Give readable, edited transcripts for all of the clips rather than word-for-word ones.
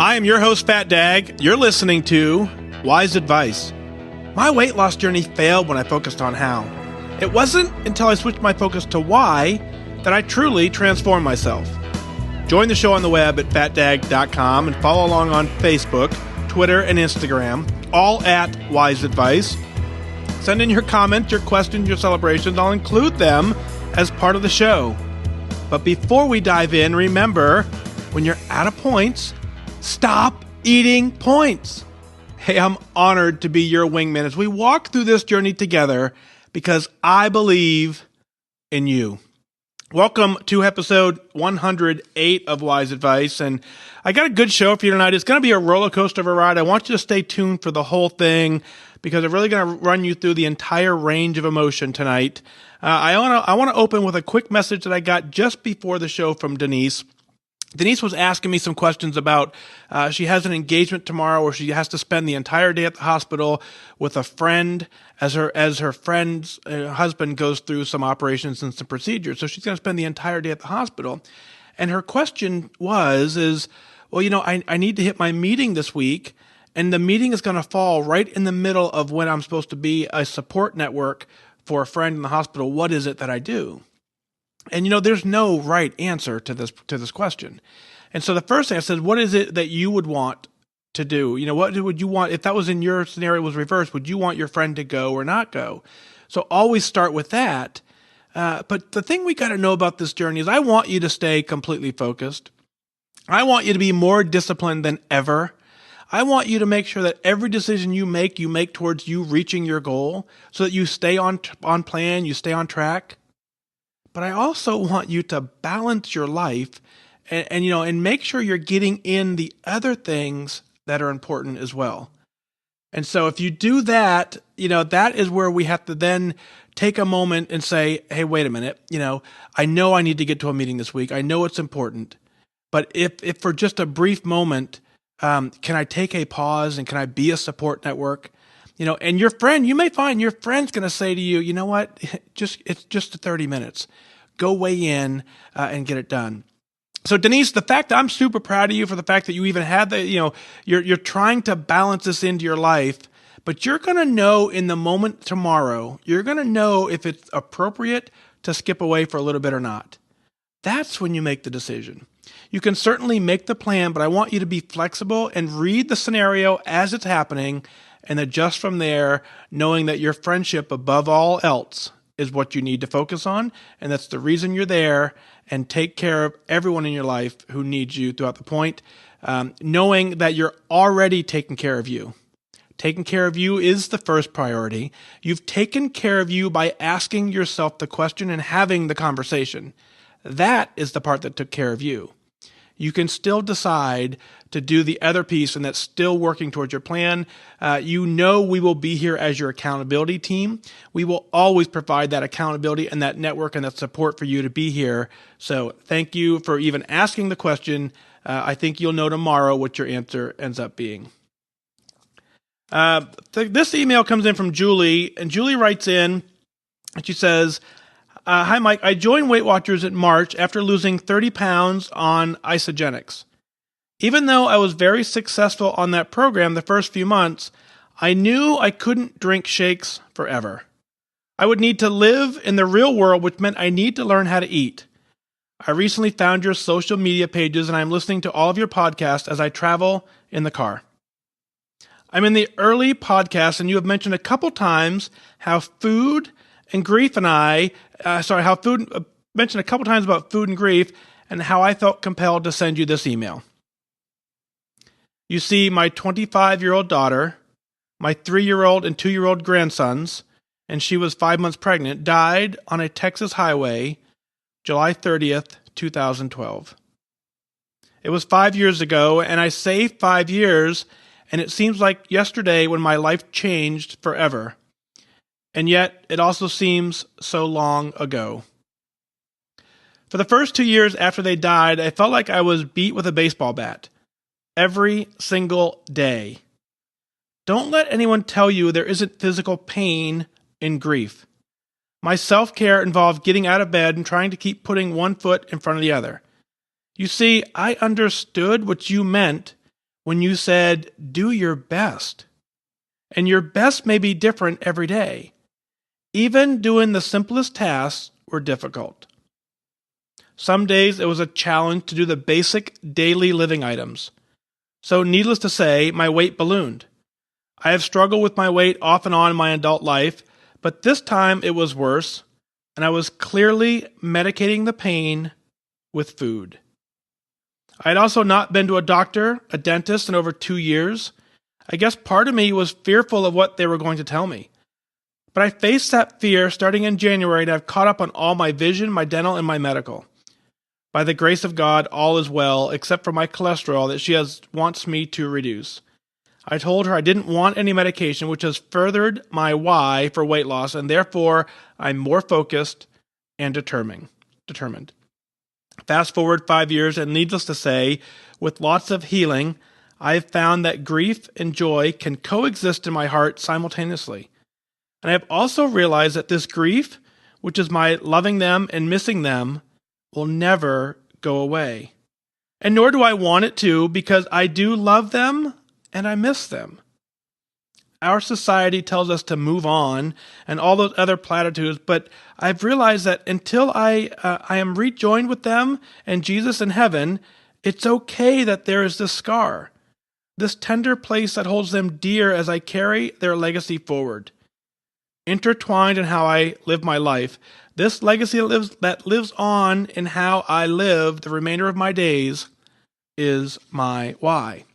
I am your host, FatDag. You're listening to WhysAdvice. My weight loss journey failed when I focused on how. It wasn't until I switched my focus to why that I truly transformed myself. Join the show on the web at FatDag.com and follow along on Facebook, Twitter, and Instagram, all at WhysAdvice. Send in your comments, your questions, your celebrations. I'll include them as part of the show. But before we dive in, remember, when you're out of points, stop eating points. Hey, I'm honored to be your wingman as we walk through this journey together because I believe in you. Welcome to episode 108 of WhysAdvice, and I got a good show for you tonight. It's going to be a roller coaster of a ride. I want you to stay tuned for the whole thing because I'm really going to run you through the entire range of emotion tonight. I want to open with a quick message that I got just before the show from Denise. Denise was asking me some questions about she has an engagement tomorrow where she has to spend the entire day at the hospital with a friend as her friend's husband goes through some operations and some procedures. So she's going to spend the entire day at the hospital. And her question is, well, I need to hit my meeting this week, and the meeting is going to fall right in the middle of when I'm supposed to be a support network for a friend in the hospital. What is it that I do? And there's no right answer to this question. And so the first thing I said, what is it that you would want to do? What would you want if that was in your scenario was reversed? Would you want your friend to go or not go? So always start with that. But the thing we got to know about this journey is I want you to stay completely focused. I want you to be more disciplined than ever. I want you to make sure that every decision you make towards you reaching your goal so that you stay on plan, you stay on track. But I also want you to balance your life and make sure you're getting in the other things that are important as well. And so if you do that, that is where we have to then take a moment and say, hey, wait a minute, I know I need to get to a meeting this week. I know it's important. But if for just a brief moment, can I take a pause and can I be a support network? And your friend, you may find your friend's going to say to you, you know what, it's just 30 minutes. Go weigh in and get it done. So Denise, the fact that I'm super proud of you for the fact that you even had you're trying to balance this into your life, but you're going to know in the moment tomorrow, you're going to know if it's appropriate to skip away for a little bit or not. That's when you make the decision. You can certainly make the plan, but I want you to be flexible and read the scenario as it's happening and adjust from there, knowing that your friendship above all else is what you need to focus on, and that's the reason you're there, and take care of everyone in your life who needs you throughout the point, knowing that you're already taking care of you. Taking care of you is the first priority. You've taken care of you by asking yourself the question and having the conversation. That is the part that took care of you. You can still decide to do the other piece, and that's still working towards your plan. We will be here as your accountability team. We will always provide that accountability and that network and that support for you to be here. So thank you for even asking the question. I think you'll know tomorrow what your answer ends up being. This email comes in from Julie, and Julie writes in, and she says, hi, Mike. I joined Weight Watchers in March after losing 30 pounds on isogenics. Even though I was very successful on that program the first few months, I knew I couldn't drink shakes forever. I would need to live in the real world, which meant I need to learn how to eat. I recently found your social media pages, and I'm listening to all of your podcasts as I travel in the car. I'm in the early podcasts, and you have mentioned a couple times how food and grief and mentioned a couple times about food and grief and how I felt compelled to send you this email. You see, my 25-year-old daughter, my 3-year-old and 2-year-old grandsons, and she was 5 months pregnant, died on a Texas highway, July 30th, 2012. It was 5 years ago, and I say 5 years, and it seems like yesterday when my life changed forever. And yet, it also seems so long ago. For the first 2 years after they died, I felt like I was beat with a baseball bat. Every single day. Don't let anyone tell you there isn't physical pain in grief. My self-care involved getting out of bed and trying to keep putting one foot in front of the other. You see, I understood what you meant when you said, do your best. And your best may be different every day. Even doing the simplest tasks were difficult. Some days it was a challenge to do the basic daily living items. So needless to say, my weight ballooned. I have struggled with my weight off and on in my adult life, but this time it was worse, and I was clearly medicating the pain with food. I had also not been to a doctor, a dentist, in over 2 years. I guess part of me was fearful of what they were going to tell me. But I faced that fear starting in January, and I've caught up on all my vision, my dental, and my medical. By the grace of God, all is well, except for my cholesterol that she wants me to reduce. I told her I didn't want any medication, which has furthered my why for weight loss, and therefore I'm more focused and determined. Fast forward 5 years, and needless to say, with lots of healing, I've found that grief and joy can coexist in my heart simultaneously. And I have also realized that this grief, which is my loving them and missing them, will never go away. And nor do I want it to, because I do love them and I miss them. Our society tells us to move on and all those other platitudes, but I've realized that until I am rejoined with them and Jesus in heaven, it's okay that there is this scar, this tender place that holds them dear as I carry their legacy forward. Intertwined in how I live my life, this legacy that lives on in how I live the remainder of my days is my why.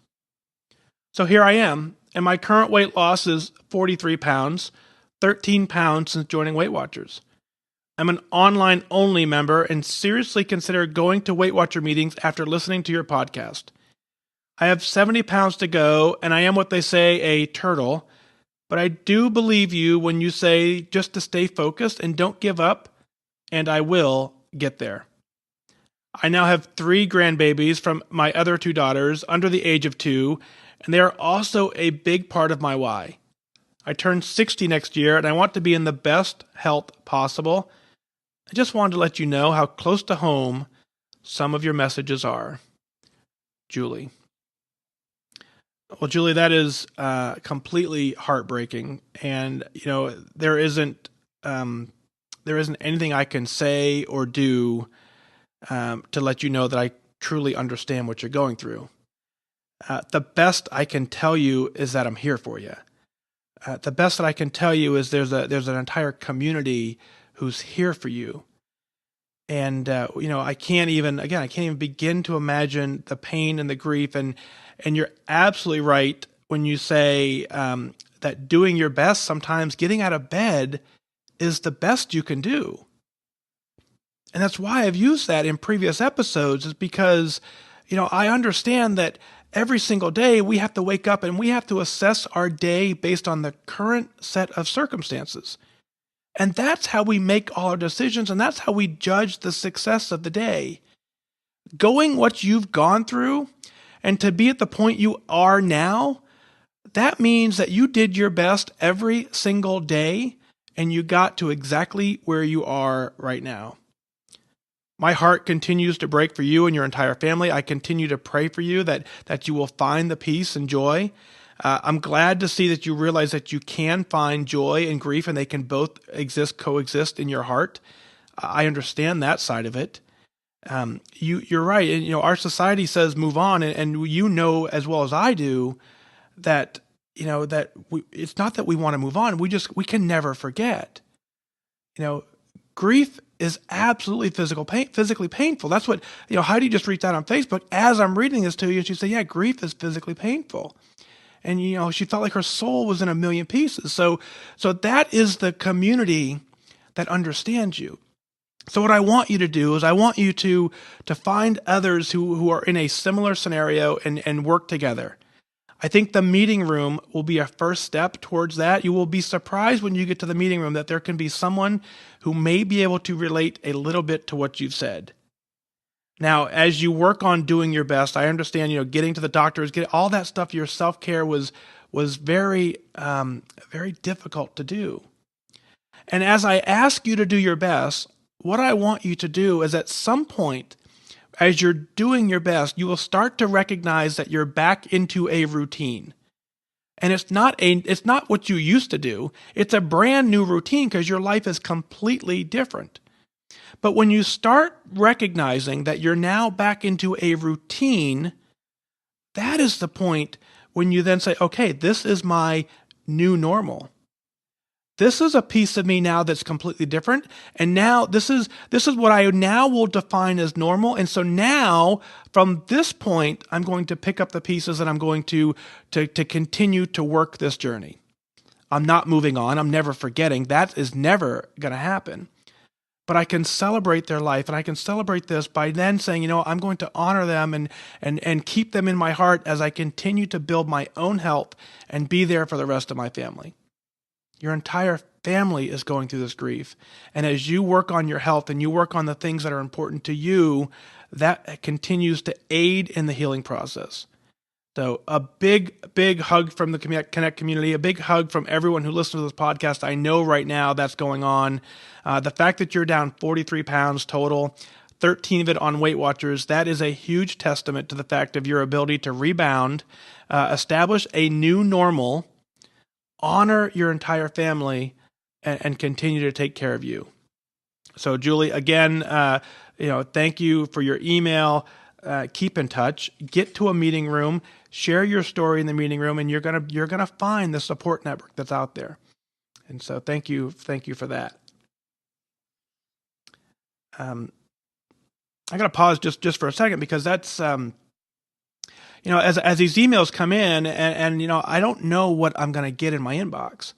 So here I am, and my current weight loss is 43 pounds, 13 pounds since joining Weight Watchers. I'm an online-only member and seriously consider going to Weight Watcher meetings after listening to your podcast. I have 70 pounds to go, and I am what they say, a turtle, but I do believe you when you say just to stay focused and don't give up, and I will get there. I now have 3 grandbabies from my other 2 daughters under the age of 2, and they are also a big part of my why. I turn 60 next year, and I want to be in the best health possible. I just wanted to let you know how close to home some of your messages are. Julie. Well, Julie, that is completely heartbreaking, and there isn't anything I can say or do to let you know that I truly understand what you're going through. The best I can tell you is that I'm here for you. The best that I can tell you is there's an entire community who's here for you. And I can't even begin to imagine the pain and the grief. And you're absolutely right when you say that doing your best, sometimes getting out of bed, is the best you can do. And that's why I've used that in previous episodes, is because I understand that every single day we have to wake up and we have to assess our day based on the current set of circumstances. And that's how we make all our decisions, and that's how we judge the success of the day. Going what you've gone through and to be at the point you are now, that means that you did your best every single day and you got to exactly where you are right now. My heart continues to break for you and your entire family. I continue to pray for you that you will find the peace and joy. I'm glad to see that you realize that you can find joy and grief and they can both coexist in your heart. I understand that side of it. You're right. And, our society says move on, and as well as I do that, it's not that we want to move on. We can never forget. Grief is absolutely physically painful. That's what, Heidi just reached out on Facebook as I'm reading this to you. She said, yeah, grief is physically painful. And, she felt like her soul was in a million pieces. So that is the community that understands you. So what I want you to do is I want you to find others who are in a similar scenario and work together. I think the meeting room will be a first step towards that. You will be surprised when you get to the meeting room that there can be someone who may be able to relate a little bit to what you've said. Now, as you work on doing your best, I understand, getting to the doctors, all that stuff, your self-care was very, very difficult to do. And as I ask you to do your best, what I want you to do is at some point, as you're doing your best, you will start to recognize that you're back into a routine. And it's not what you used to do. It's a brand new routine because your life is completely different. But when you start recognizing that you're now back into a routine, that is the point when you then say, okay, this is my new normal. This is a piece of me now that's completely different. And now this is what I now will define as normal. And so now from this point, I'm going to pick up the pieces and I'm going to continue to work this journey. I'm not moving on. I'm never forgetting. That is never going to happen. But I can celebrate their life and I can celebrate this by then saying, I'm going to honor them and keep them in my heart as I continue to build my own health and be there for the rest of my family. Your entire family is going through this grief. And as you work on your health and you work on the things that are important to you, that continues to aid in the healing process. So a big, big hug from the Connect community, a big hug from everyone who listens to this podcast. I know right now that's going on. The fact that you're down 43 pounds total, 13 of it on Weight Watchers, that is a huge testament to the fact of your ability to rebound, establish a new normal, honor your entire family, and continue to take care of you. So Julie, again, thank you for your email. Keep in touch. Get to a meeting room. Share your story in the meeting room, and you're gonna find the support network that's out there. And so thank you for that. I gotta pause just for a second because that's as these emails come in, and I don't know what I'm gonna get in my inbox,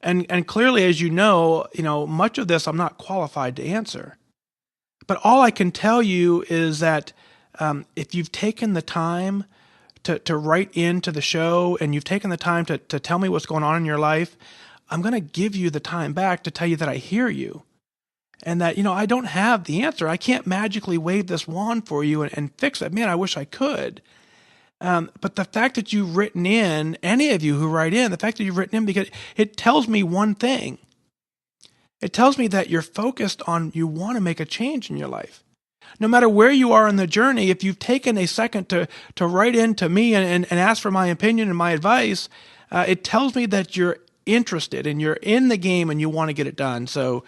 and clearly, as much of this I'm not qualified to answer. But all I can tell you is that if you've taken the time to write into the show and you've taken the time to tell me what's going on in your life, I'm going to give you the time back to tell you that I hear you and that, I don't have the answer. I can't magically wave this wand for you and fix it. Man, I wish I could. But the fact that you've written in, any of you who write in, the fact that you've written in, because it tells me one thing. It tells me that you're focused on, you want to make a change in your life. No matter where you are in the journey, if you've taken a second to write in to me and ask for my opinion and my advice, it tells me that you're interested and you're in the game and you want to get it done. So,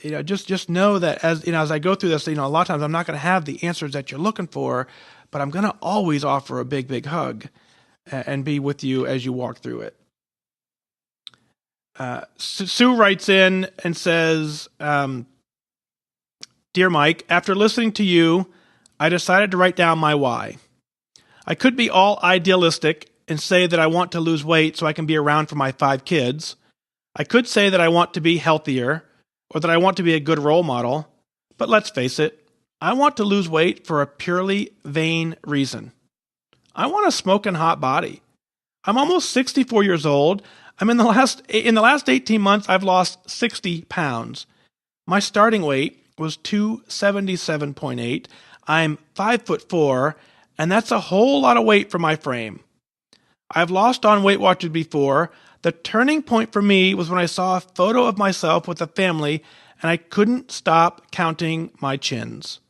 just know that as I go through this, a lot of times I'm not going to have the answers that you're looking for, but I'm going to always offer a big, big hug and be with you as you walk through it. Sue writes in and says, Dear Mike, after listening to you, I decided to write down my why. I could be all idealistic and say that I want to lose weight so I can be around for my 5 kids. I could say that I want to be healthier or that I want to be a good role model. But let's face it, I want to lose weight for a purely vain reason. I want a smoking hot body. I'm almost 64 years old. In the last 18 months, I've lost 60 pounds. My starting weight was 277.8. I'm 5'4", and that's a whole lot of weight for my frame. I've lost on Weight Watchers before. The turning point for me was when I saw a photo of myself with a family, and I couldn't stop counting my chins.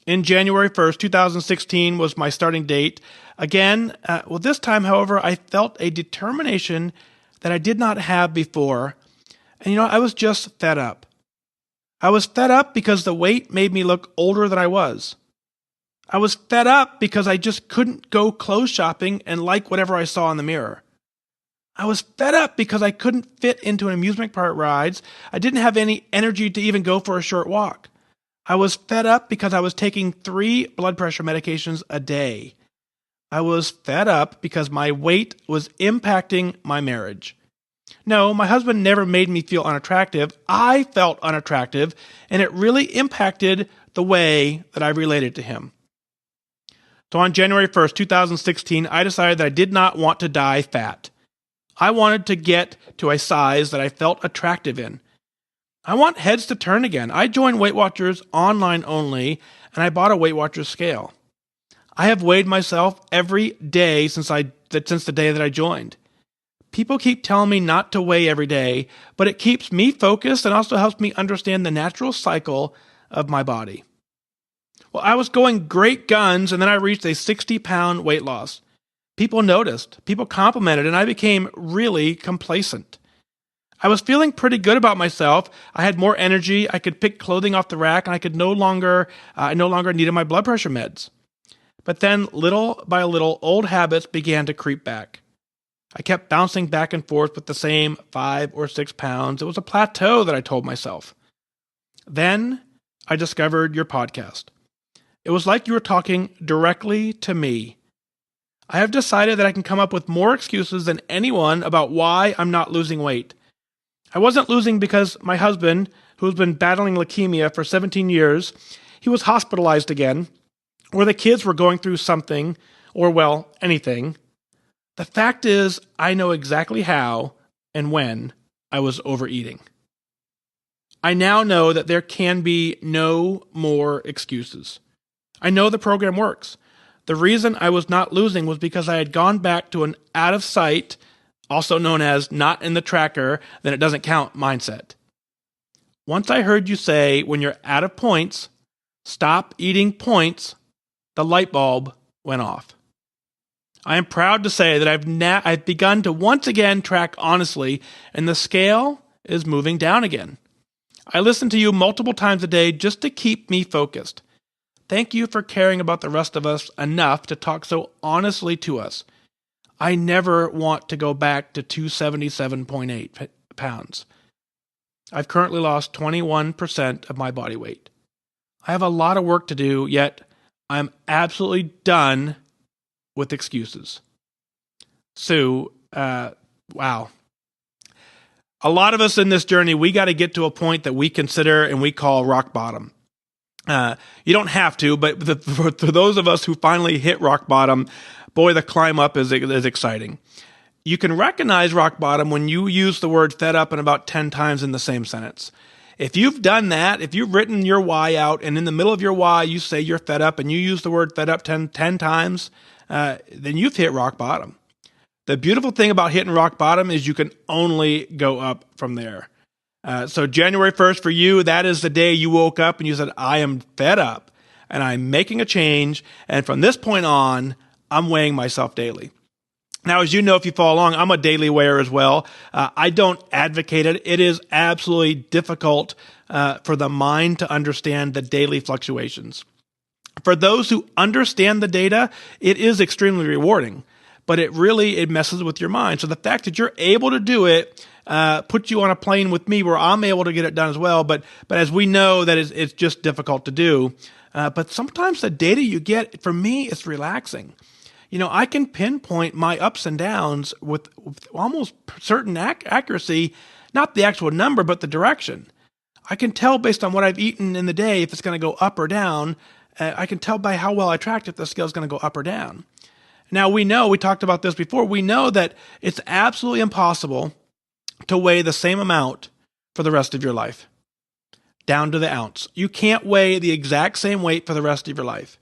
In January 1st, 2016 was my starting date. Again, this time, however, I felt a determination that I did not have before. And I was just fed up. I was fed up because the weight made me look older than I was. I was fed up because I just couldn't go clothes shopping and like whatever I saw in the mirror. I was fed up because I couldn't fit into an amusement park rides. I didn't have any energy to even go for a short walk. I was fed up because I was taking 3 blood pressure medications a day. I was fed up because my weight was impacting my marriage. No, my husband never made me feel unattractive. I felt unattractive, and it really impacted the way that I related to him. So on January 1st, 2016, I decided that I did not want to die fat. I wanted to get to a size that I felt attractive in. I want heads to turn again. I joined Weight Watchers online only, and I bought a Weight Watchers scale. I have weighed myself every day since the day that I joined. People keep telling me not to weigh every day, but it keeps me focused and also helps me understand the natural cycle of my body. Well, I was going great guns, and then I reached a 60-pound weight loss. People noticed, people complimented, and I became really complacent. I was feeling pretty good about myself. I had more energy. I could pick clothing off the rack, and I no longer needed my blood pressure meds. But then, little by little, old habits began to creep back. I kept bouncing back and forth with the same 5 or 6 pounds. It was a plateau that I told myself. Then I discovered your podcast. It was like you were talking directly to me. I have decided that I can come up with more excuses than anyone about why I'm not losing weight. I wasn't losing because my husband, who's been battling leukemia for 17 years, he was hospitalized again, or the kids were going through something, or well, anything. The fact is, I know exactly how and when I was overeating. I now know that there can be no more excuses. I know the program works. The reason I was not losing was because I had gone back to an out of sight, also known as not in the tracker, then it doesn't count mindset. Once I heard you say, when you're out of points, stop eating points, the light bulb went off. I am proud to say that I've begun to once again track honestly, and the scale is moving down again. I listen to you multiple times a day just to keep me focused. Thank you for caring about the rest of us enough to talk so honestly to us. I never want to go back to 277.8 pounds. I've currently lost 21% of my body weight. I have a lot of work to do, yet I'm absolutely done with excuses. Sue, wow. A lot of us in this journey, we got to get to a point that we consider and we call rock bottom. You don't have to, but for those of us who finally hit rock bottom, boy, the climb up is exciting. You can recognize rock bottom when you use the word fed up in about 10 times in the same sentence. If you've done that, if you've written your why out and in the middle of your why you say you're fed up and you use the word fed up 10 times, then you've hit rock bottom. The beautiful thing about hitting rock bottom is you can only go up from there. So January 1st for you, that is the day you woke up and you said, I am fed up and I'm making a change. And from this point on, I'm weighing myself daily. Now, as you know, if you follow along, I'm a daily weigher as well. I don't advocate it. It is absolutely difficult for the mind to understand the daily fluctuations. For those who understand the data, it is extremely rewarding, but it messes with your mind. So the fact that you're able to do it puts you on a plane with me where I'm able to get it done as well. But as we know, that it's just difficult to do. But sometimes the data you get, for me, it's relaxing. You know, I can pinpoint my ups and downs with almost certain accuracy, not the actual number, but the direction. I can tell based on what I've eaten in the day if it's going to go up or down. I can tell by how well I tracked if the scale is going to go up or down. Now, we talked about this before, we know that it's absolutely impossible to weigh the same amount for the rest of your life, down to the ounce. You can't weigh the exact same weight for the rest of your life.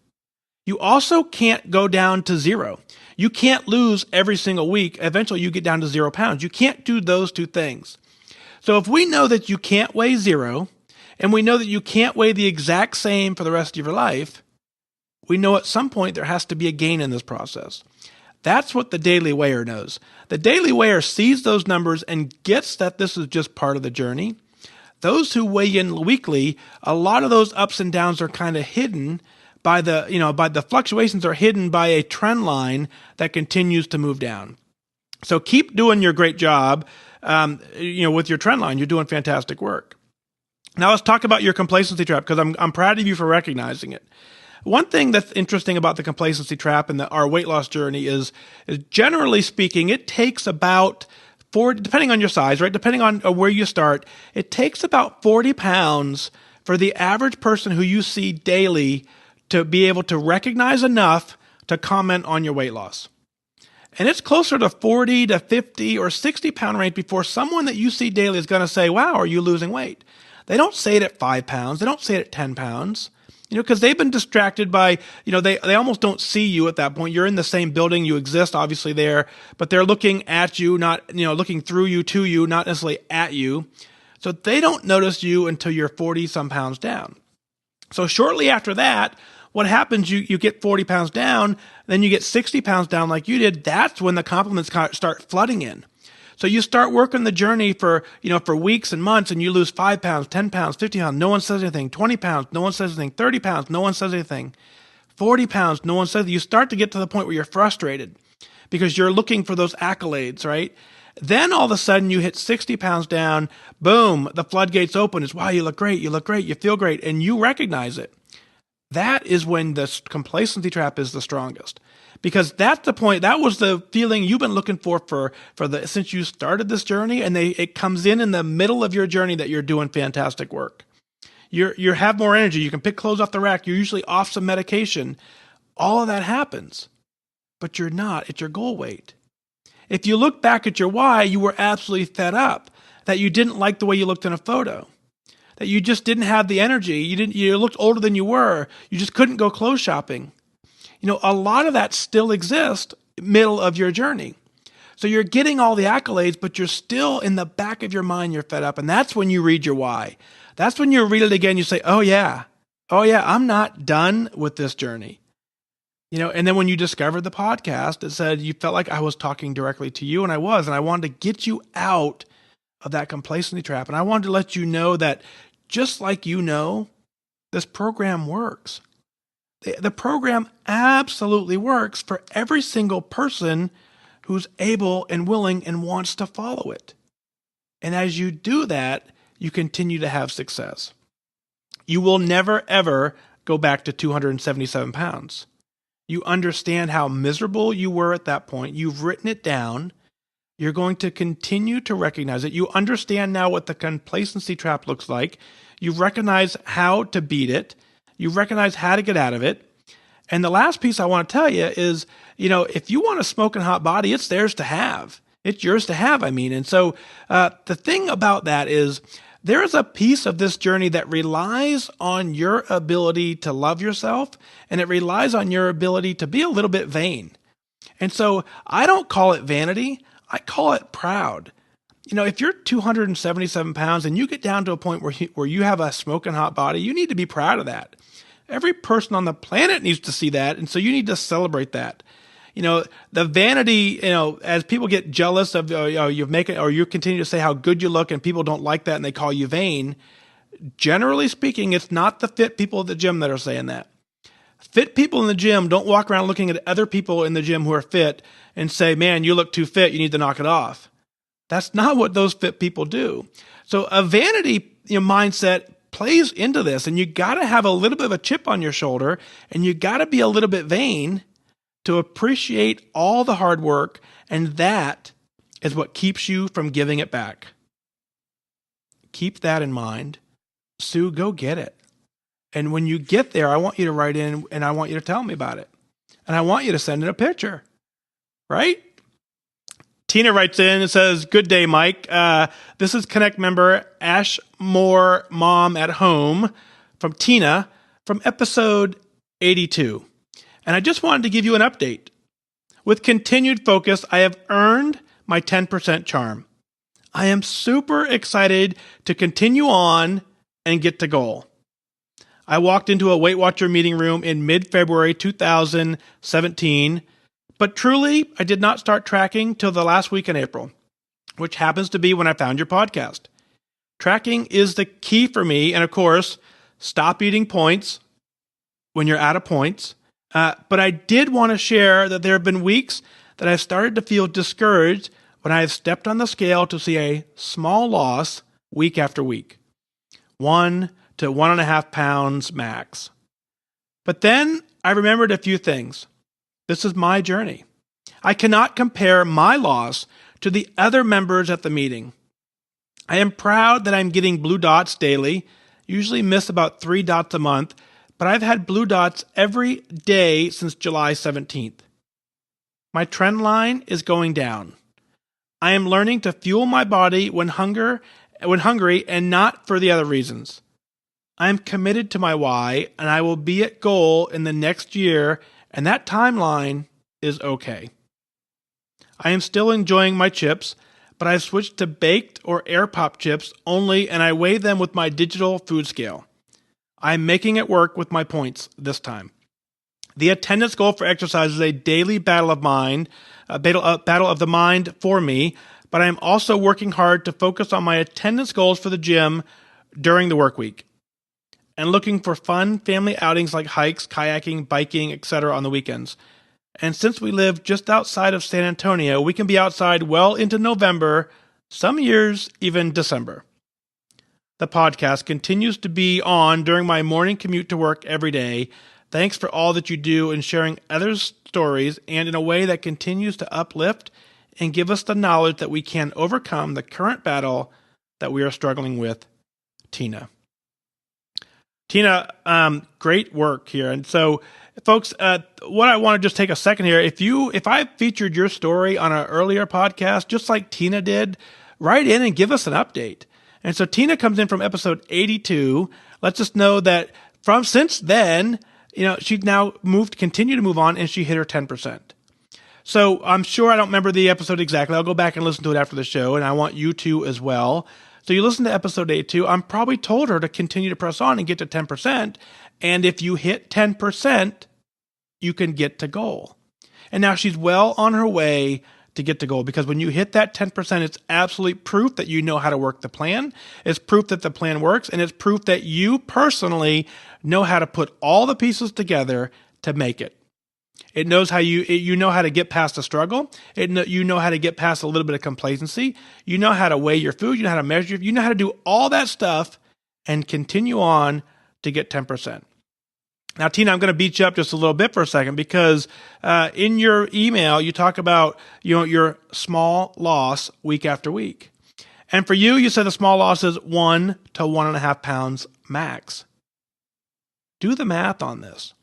You also can't go down to zero. You can't lose every single week. Eventually, you get down to 0 pounds. You can't do those two things. So if we know that you can't weigh zero, and we know that you can't weigh the exact same for the rest of your life, we know at some point there has to be a gain in this process. That's what the daily weigher knows. The daily weigher sees those numbers and gets that this is just part of the journey. Those who weigh in weekly, a lot of those ups and downs are kind of hidden by the fluctuations are hidden by a trend line that continues to move down. So keep doing your great job, with your trend line. You're doing fantastic work. Now let's talk about your complacency trap, because I'm proud of you for recognizing it. One thing that's interesting about the complacency trap and our weight loss journey is generally speaking, it takes about 40, depending on your size, right? Depending on where you start, it takes about 40 pounds for the average person who you see daily to be able to recognize enough to comment on your weight loss. And it's closer to 40 to 50 or 60 pound range before someone that you see daily is going to say, wow, are you losing weight? They don't say it at 5 pounds. They don't say it at 10 pounds, because they've been distracted by, they almost don't see you at that point. You're in the same building. You exist obviously there, but they're looking at you, not, looking through you to you, not necessarily at you. So they don't notice you until you're 40 some pounds down. So shortly after that, what happens, you get 40 pounds down, then you get 60 pounds down like you did. That's when the compliments start flooding in. So you start working the journey for weeks and months, and you lose 5 pounds, 10 pounds, 50 pounds. No one says anything. 20 pounds. No one says anything. 30 pounds. No one says anything. 40 pounds. No one says anything. You start to get to the point where you're frustrated because you're looking for those accolades, right? Then all of a sudden you hit 60 pounds down. Boom. The floodgates open. It's, wow, you look great. You look great. You feel great. And you recognize it. That is when the complacency trap is the strongest, because that's the point. That was the feeling you've been looking for since you started this journey, and it comes in the middle of your journey that you're doing fantastic work. You have more energy. You can pick clothes off the rack. You're usually off some medication. All of that happens, but you're not at your goal weight. If you look back at your why, you were absolutely fed up that you didn't like the way you looked in a photo, that you just didn't have the energy. You looked older than you were. You just couldn't go clothes shopping. A lot of that still exists middle of your journey. So you're getting all the accolades, but you're still in the back of your mind, you're fed up. And that's when you read your why. That's when you read it again. You say, oh yeah, I'm not done with this journey. And then when you discovered the podcast, it said you felt like I was talking directly to you, and I was, and I wanted to get you out of that complacency trap. And I wanted to let you know that just like this program works. The program absolutely works for every single person who's able and willing and wants to follow it. And as you do that, you continue to have success. You will never, ever go back to 277 pounds. You understand how miserable you were at that point. You've written it down. You're going to continue to recognize it. You understand now what the complacency trap looks like. You recognize how to beat it. You recognize how to get out of it. And the last piece I want to tell you is, if you want a smoking hot body, it's theirs to have. It's yours to have, And so the thing about that is there is a piece of this journey that relies on your ability to love yourself, and it relies on your ability to be a little bit vain. And so I don't call it vanity. I call it proud. If you're 277 pounds and you get down to a point where you have a smoking hot body, you need to be proud of that. Every person on the planet needs to see that, and so you need to celebrate that. The vanity, as people get jealous of you continue to say how good you look, and people don't like that and they call you vain. Generally speaking, it's not the fit people at the gym that are saying that. Fit people in the gym don't walk around looking at other people in the gym who are fit and say, man, you look too fit, you need to knock it off. That's not what those fit people do. So a vanity mindset plays into this, and you got to have a little bit of a chip on your shoulder, and you got to be a little bit vain to appreciate all the hard work, and that is what keeps you from giving it back. Keep that in mind. Sue, go get it. And when you get there, I want you to write in, and I want you to tell me about it. And I want you to send in a picture, right? Tina writes in and says, good day, Mike. This is Connect member Ashmore Mom at Home from Tina from episode 82. And I just wanted to give you an update. With continued focus, I have earned my 10% charm. I am super excited to continue on and get to goal. I walked into a Weight Watcher meeting room in mid-February 2017, but truly, I did not start tracking till the last week in April, which happens to be when I found your podcast. Tracking is the key for me, and of course, stop eating points when you're out of points. But I did want to share that there have been weeks that I've started to feel discouraged when I have stepped on the scale to see a small loss week after week. 1 to 1.5 pounds max. But then I remembered a few things. This is my journey. I cannot compare my loss to the other members at the meeting. I am proud that I'm getting blue dots daily, usually miss about 3 dots a month, but I've had blue dots every day since July 17th. My trend line is going down. I am learning to fuel my body when hungry and not for the other reasons. I am committed to my why, and I will be at goal in the next year, and that timeline is okay. I am still enjoying my chips, but I've switched to baked or air pop chips only, and I weigh them with my digital food scale. I'm making it work with my points this time. The attendance goal for exercise is a daily battle of mind, a battle of the mind for me, but I'm also working hard to focus on my attendance goals for the gym during the work week and looking for fun family outings like hikes, kayaking, biking, etc. on the weekends. And since we live just outside of San Antonio, we can be outside well into November, some years even December. The podcast continues to be on during my morning commute to work every day. Thanks for all that you do in sharing others' stories and in a way that continues to uplift and give us the knowledge that we can overcome the current battle that we are struggling with. Tina, great work here. And so, folks, what I want to just take a second here, if I featured your story on an earlier podcast, just like Tina did, write in and give us an update. And so Tina comes in from episode 82, lets us know that since then, she's now continued to move on, and she hit her 10%. So I'm sure I don't remember the episode exactly. I'll go back and listen to it after the show, and I want you to as well. So you listen to episode 82. I'm probably told her to continue to press on and get to 10%. And if you hit 10%, you can get to goal. And now she's well on her way to get to goal, because when you hit that 10%, it's absolutely proof that you know how to work the plan. It's proof that the plan works, and it's proof that you personally know how to put all the pieces together to make it. It knows how you know how to get past the struggle. You know how to get past a little bit of complacency. You know how to weigh your food. You know how to measure. You know how to do all that stuff and continue on to get 10%. Now, Tina, I'm going to beat you up just a little bit for a second, because in your email, you talk about your small loss week after week. And for you said the small loss is 1 to 1.5 pounds max. Do the math on this.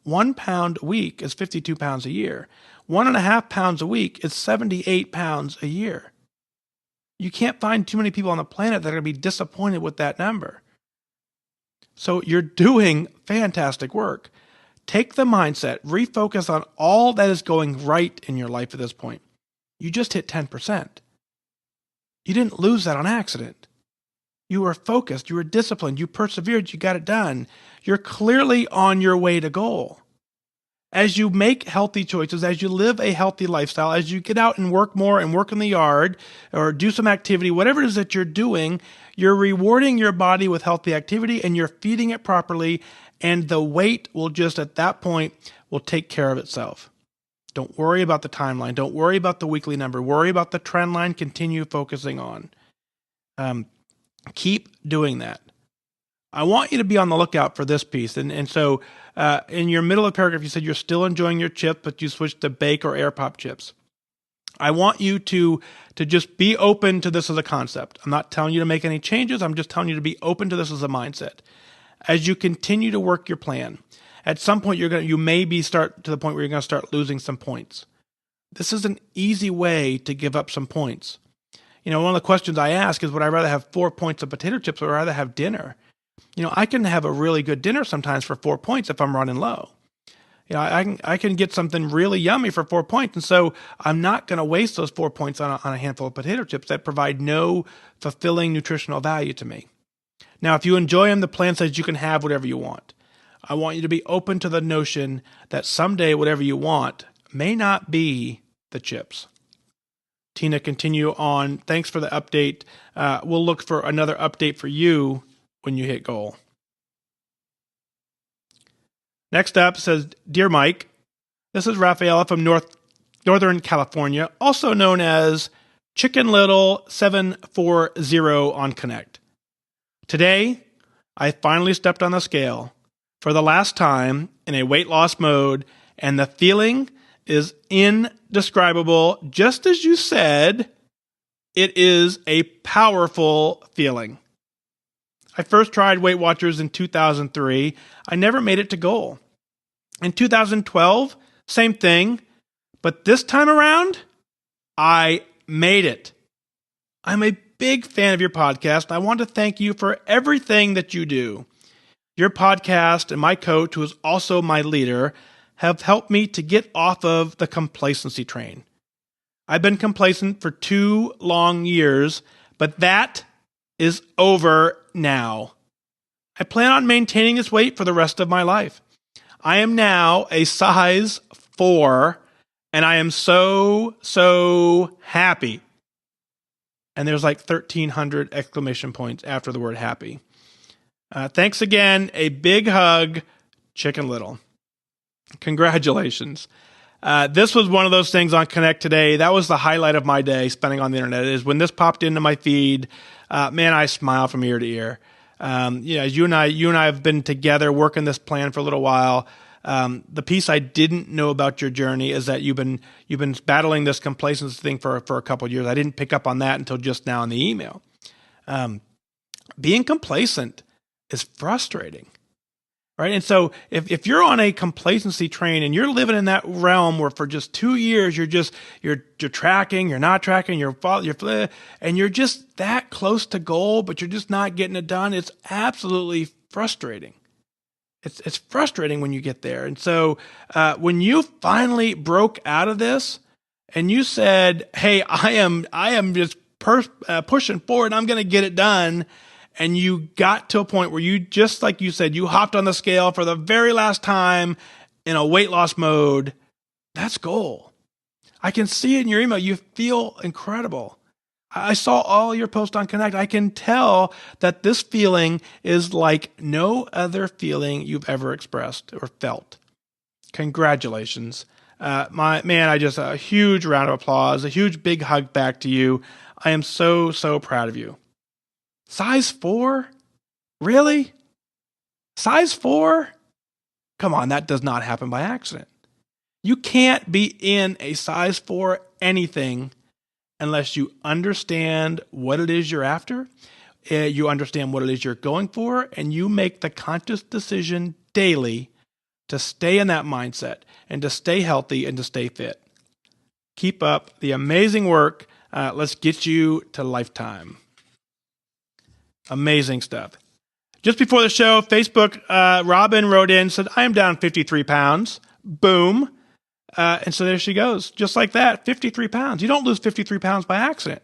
1 pound a week is 52 pounds a year. 1.5 pounds a week is 78 pounds a year. You can't find too many people on the planet that are going to be disappointed with that number. So you're doing fantastic work. Take the mindset, refocus on all that is going right in your life at this point. You just hit 10%. You didn't lose that on accident. You were focused, you were disciplined, you persevered, you got it done. You're clearly on your way to goal. As you make healthy choices, as you live a healthy lifestyle, as you get out and work more and work in the yard or do some activity, whatever it is that you're doing, you're rewarding your body with healthy activity and you're feeding it properly, and the weight will just at that point will take care of itself. Don't worry about the timeline. Don't worry about the weekly number. Worry about the trend line. Continue focusing on. Keep doing that. I want you to be on the lookout for this piece. And so in your middle of the paragraph, you said you're still enjoying your chip, but you switched to bake or air pop chips. I want you to just be open to this as a concept. I'm not telling you to make any changes. I'm just telling you to be open to this as a mindset. As you continue to work your plan, at some point you may start to the point where you're going to start losing some points. This is an easy way to give up some points. One of the questions I ask is, would I rather have 4 points of potato chips or rather have dinner? I can have a really good dinner sometimes for 4 points if I'm running low. I can get something really yummy for 4 points. And so I'm not going to waste those 4 points on a handful of potato chips that provide no fulfilling nutritional value to me. Now, if you enjoy them, the plan says you can have whatever you want. I want you to be open to the notion that someday whatever you want may not be the chips. Tina, continue on. Thanks for the update. We'll look for another update for you when you hit goal. Next up says, Dear Mike, this is Raffaella from Northern California, also known as Chicken Little 740 on Connect. Today, I finally stepped on the scale for the last time in a weight loss mode, and the feeling is indescribable. Just as you said, it is a powerful feeling. I first tried Weight Watchers in 2003. I never made it to goal. In 2012, same thing. But this time around, I made it. I'm a big fan of your podcast. I want to thank you for everything that you do. Your podcast and my coach, who is also my leader, have helped me to get off of the complacency train. I've been complacent for 2 long years, but that is over now. I plan on maintaining this weight for the rest of my life. I am now a size 4, and I am so happy. And there's like 1,300 exclamation points after the word happy. Thanks again. A big hug, Chicken Little. Congratulations. This was one of those things on Connect today. That was the highlight of my day spending on the internet, is when this popped into my feed. Man, I smile from ear to ear. As you and I have been together working this plan for a little while. The piece I didn't know about your journey is that you've been battling this complacency thing for a couple of years. I didn't pick up on that until just now in the email. Being complacent is frustrating, right? And so if you're on a complacency train and you're living in that realm where for just 2 years you're tracking, you're not tracking, and you're just that close to goal, but you're just not getting it done, it's absolutely frustrating. It's frustrating when you get there. And so when you finally broke out of this and you said, hey, I am just pushing forward, I'm going to get it done. And you got to a point where you, just like you said, you hopped on the scale for the very last time in a weight loss mode. That's goal. I can see it in your email. You feel incredible. I saw all your posts on Connect. I can tell that this feeling is like no other feeling you've ever expressed or felt. Congratulations. A huge round of applause, a huge big hug back to you. I am so proud of you. Size 4? Really? Size 4? Come on, that does not happen by accident. You can't be in a size 4 anything unless you understand what it is you're after, you understand what it is you're going for, and you make the conscious decision daily to stay in that mindset and to stay healthy and to stay fit. Keep up the amazing work. Let's get you to lifetime. Amazing stuff. Just before the show, Facebook, Robin wrote in, said, I am down 53 pounds. Boom. And so there she goes. Just like that, 53 pounds. You don't lose 53 pounds by accident.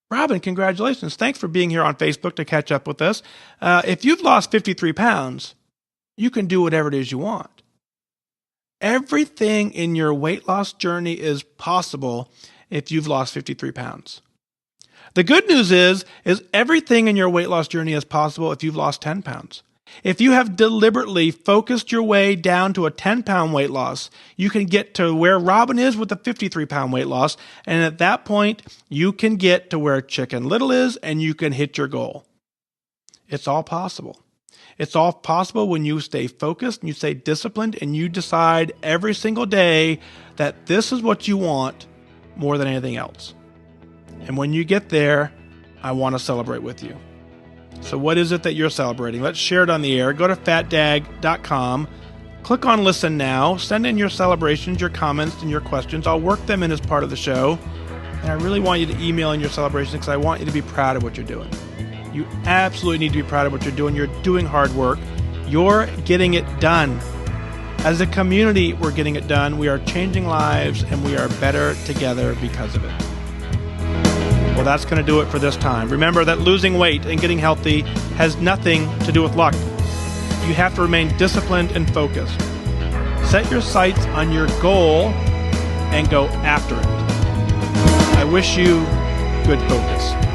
Robin, congratulations. Thanks for being here on Facebook to catch up with us. If you've lost 53 pounds, you can do whatever it is you want. Everything in your weight loss journey is possible if you've lost 53 pounds. The good news is everything in your weight loss journey is possible if you've lost 10 pounds. If you have deliberately focused your way down to a 10-pound weight loss, you can get to where Robin is with a 53-pound weight loss, and at that point, you can get to where Chicken Little is, and you can hit your goal. It's all possible. It's all possible when you stay focused, and you stay disciplined, and you decide every single day that this is what you want more than anything else. And when you get there, I want to celebrate with you. So what is it that you're celebrating? Let's share it on the air. Go to FatDag.com. Click on Listen Now. Send in your celebrations, your comments, and your questions. I'll work them in as part of the show. And I really want you to email in your celebrations because I want you to be proud of what you're doing. You absolutely need to be proud of what you're doing. You're doing hard work. You're getting it done. As a community, we're getting it done. We are changing lives, and we are better together because of it. Well, that's going to do it for this time. Remember that losing weight and getting healthy has nothing to do with luck. You have to remain disciplined and focused. Set your sights on your goal and go after it. I wish you good focus.